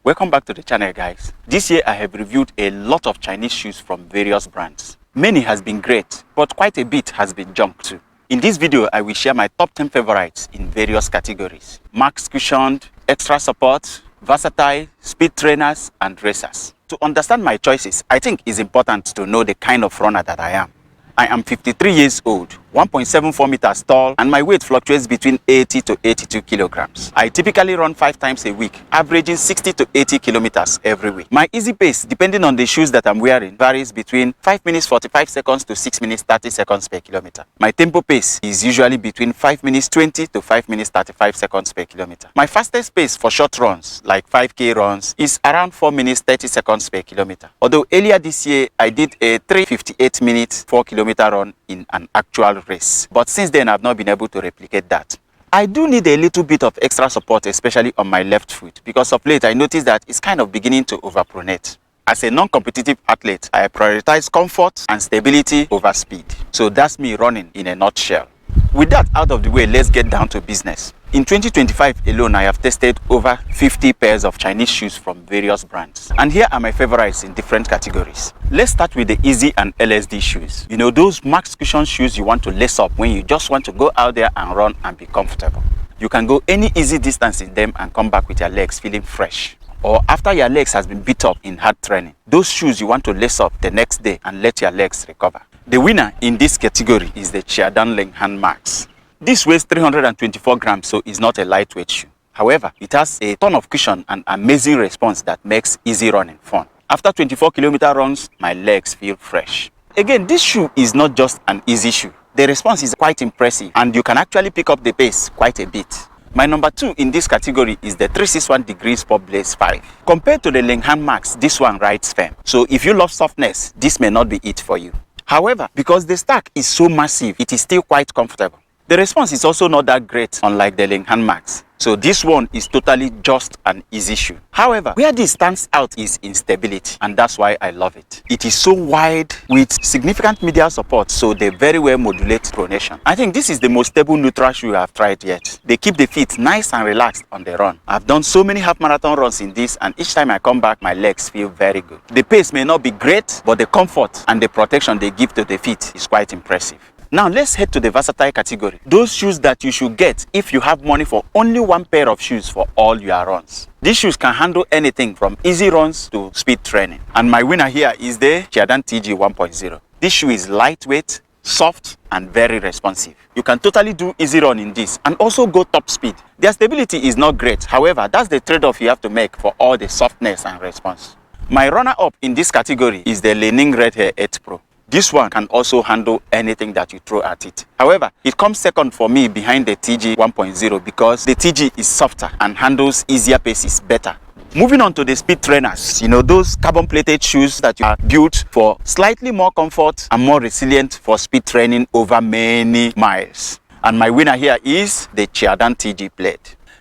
Welcome back to the channel, guys. This year I have reviewed a lot of Chinese shoes from various brands. Many has been great, but quite a bit has been junk too. In this video, I will share my top 10 favorites in various categories: max cushioned, extra support, versatile, speed trainers, and racers. To understand my choices, I think it's important to know the kind of runner that I am. I am 53 years old, 1.74 meters tall, and my weight fluctuates between 80 to 82 kilograms. I typically run 5 times a week, averaging 60 to 80 kilometers every week. My easy pace, depending on the shoes that I'm wearing, varies between 5 minutes 45 seconds to 6 minutes 30 seconds per kilometer. My tempo pace is usually between 5 minutes 20 to 5 minutes 35 seconds per kilometer. My fastest pace for short runs, like 5K runs, is around 4 minutes 30 seconds per kilometer. Although earlier this year, I did a 3:58 minutes 4 kilometer run in an actual race, but since then I've not been able to replicate that. I do need a little bit of extra support, especially on my left foot, because of late I noticed that it's kind of beginning to overpronate. As a non-competitive athlete, I prioritize comfort and stability over speed. So that's me running in a nutshell. With that out of the way, let's get down to business. In 2025 alone, I have tested over 50 pairs of Chinese shoes from various brands. And here are my favorites in different categories. Let's start with the Easy and LSD shoes. You know, those max cushion shoes you want to lace up when you just want to go out there and run and be comfortable. You can go any easy distance in them and come back with your legs feeling fresh. Or after your legs has been beat up in hard training, those shoes you want to lace up the next day and let your legs recover. The winner in this category is the Qiaodan Li-Ning Max. This weighs 324 grams, so it's not a lightweight shoe. However, it has a ton of cushion and amazing response that makes easy running fun. After 24-kilometer runs, my legs feel fresh. Again, this shoe is not just an easy shoe. The response is quite impressive and you can actually pick up the pace quite a bit. My number 2 in this category is the 361 Degrees Pop Blaze 5. Compared to the Li-Ning Max, this one rides firm. So if you love softness, this may not be it for you. However, because the stack is so massive, it is still quite comfortable. The response is also not that great, unlike the Li-Ning Max. So this one is totally just an easy shoe. However, where this stands out is in stability, and that's why I love it. It is so wide with significant medial support, so they very well modulate pronation. I think this is the most stable neutral shoe I've tried yet. They keep the feet nice and relaxed on the run. I've done so many half marathon runs in this, and each time I come back, my legs feel very good. The pace may not be great, but the comfort and the protection they give to the feet is quite impressive. Now let's head to the versatile category. Those shoes that you should get if you have money for only one pair of shoes for all your runs. These shoes can handle anything from easy runs to speed training. And my winner here is the Qiaodan TG 1.0. This shoe is lightweight, soft, and very responsive. You can totally do easy run in this and also go top speed. Their stability is not great. However, that's the trade-off you have to make for all the softness and response. My runner-up in this category is the Li-Ning Red Hair 8 Pro. This one can also handle anything that you throw at it. However, it comes second for me behind the TG 1.0 because the TG is softer and handles easier paces better. Moving on to the speed trainers, you know, those carbon plated shoes that are built for slightly more comfort and more resilient for speed training over many miles. And my winner here is the Qiaodan TG Blade.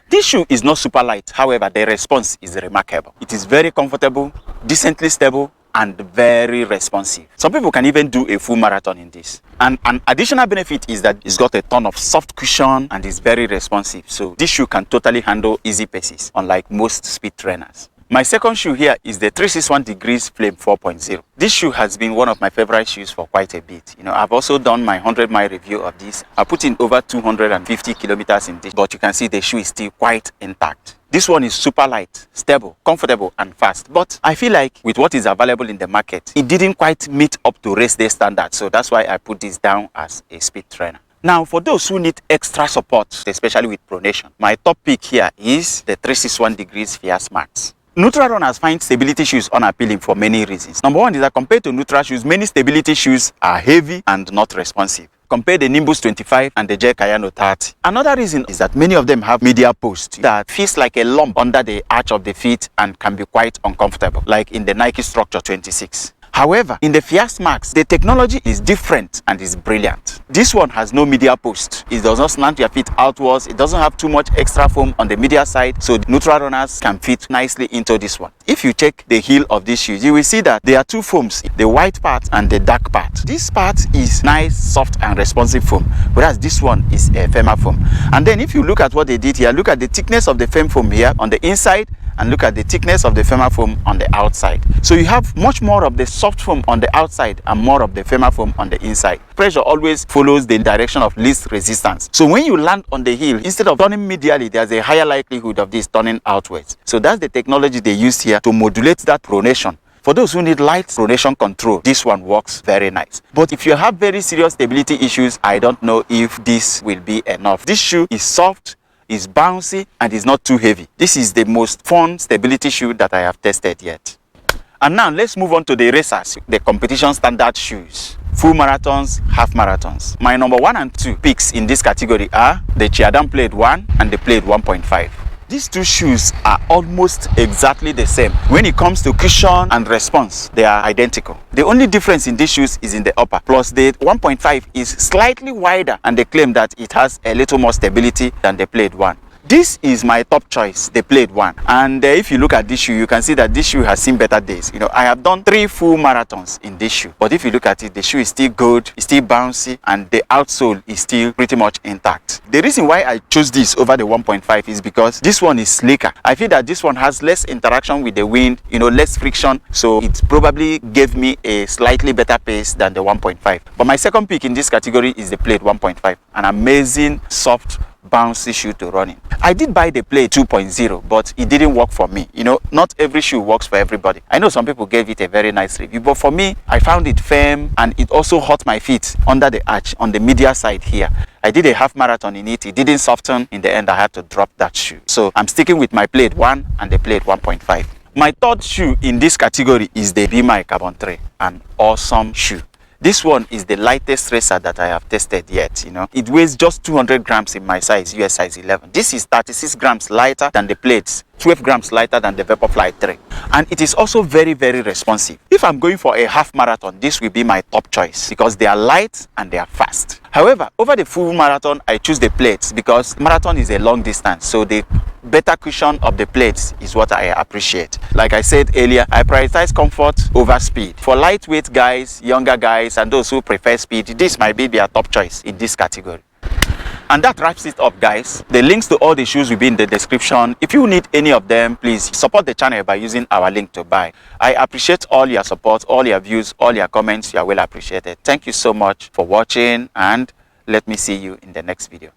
This shoe is not super light, however, the response is remarkable. It is very comfortable, decently stable, and very responsive. Some people can even do a full marathon in this. And an additional benefit is that it's got a ton of soft cushion and is very responsive. So this shoe can totally handle easy paces, unlike most speed trainers. My second shoe here is the 361 Degrees Flame 4.0. This shoe has been one of my favorite shoes for quite a bit. You know, I've also done my 100-mile review of this. I put in over 250 kilometers in this, but you can see the shoe is still quite intact. This one is super light, stable, comfortable, and fast. But I feel like with what is available in the market, it didn't quite meet up to race day standards. So that's why I put this down as a speed trainer. Now, for those who need extra support, especially with pronation, my top pick here is the 361 Degrees Fierce Max. Neutral runners find stability shoes unappealing for many reasons. Number one is that compared to neutral shoes, many stability shoes are heavy and not responsive. Compare the Nimbus 25 and the Qiaodan 30. Another reason is that many of them have medial post that feels like a lump under the arch of the feet and can be quite uncomfortable, like in the Nike Structure 26. However, in the Fierce Max, the technology is different and is brilliant. This one has no medial post. It does not slant your feet outwards. It doesn't have too much extra foam on the medial side, so the neutral runners can fit nicely into this one. If you check the heel of these shoes, you will see that there are two foams, the white part and the dark part. This part is nice, soft and responsive foam, whereas this one is a firmer foam. And then if you look at what they did here, look at the thickness of the firm foam here on the inside and look at the thickness of the firmer foam on the outside. So you have much more of the soft foam on the outside and more of the firmer foam on the inside. Pressure always follows the direction of least resistance. So when you land on the heel, instead of turning medially, there's a higher likelihood of this turning outwards. So that's the technology they used here to modulate that pronation. For those who need light pronation control, this one works very nice. But if you have very serious stability issues, I don't know if this will be enough. This shoe is soft, is bouncy, and is not too heavy. This is the most fun stability shoe that I have tested yet. And now let's move on to the racers, the competition standard shoes. Full marathons, half marathons. My number 1 and 2 picks in this category are the Qiaodan Plate 1 and the Plate 1.5. These two shoes are almost exactly the same. When it comes to cushion and response, they are identical. The only difference in these shoes is in the upper. Plus, the 1.5 is slightly wider, and they claim that it has a little more stability than the Plate 1. This is my top choice, the Plate 1. And if you look at this shoe, you can see that this shoe has seen better days. You know, I have done 3 full marathons in this shoe. But if you look at it, the shoe is still good, it's still bouncy, and the outsole is still pretty much intact. The reason why I chose this over the 1.5 is because this one is slicker. I feel that this one has less interaction with the wind, you know, less friction. So it probably gave me a slightly better pace than the 1.5. But my second pick in this category is the Plate 1.5. An amazing, soft, bouncy shoe to run in. I did buy the Plate 2.0, but it didn't work for me. You know, not every shoe works for everybody. I know some people gave it a very nice review, but for me, I found it firm, and it also hurt my feet under the arch on the medial side here. I did a half marathon in it. It didn't soften. In the end, I had to drop that shoe. So I'm sticking with my Plate 1 and the Plate 1.5. My third shoe in this category is the Be My Carbon 3, an awesome shoe. This one is the lightest racer that I have tested yet, you know. It weighs just 200 grams in my size, US size 11. This is 36 grams lighter than the plates, 12 grams lighter than the Vaporfly 3. And it is also very, very responsive. If I'm going for a half marathon, this will be my top choice because they are light and they are fast. However, over the full marathon, I choose the plates because marathon is a long distance. So the better cushion of the plates is what I appreciate. Like I said earlier, I prioritize comfort over speed. For lightweight guys, younger guys, and those who prefer speed, this might be their top choice in this category. And that wraps it up, guys. The links to all the shoes will be in the description. If you need any of them, please support the channel by using our link to buy. I appreciate all your support, all your views, all your comments. You are well appreciated. Thank you so much for watching, and let me see you in the next video.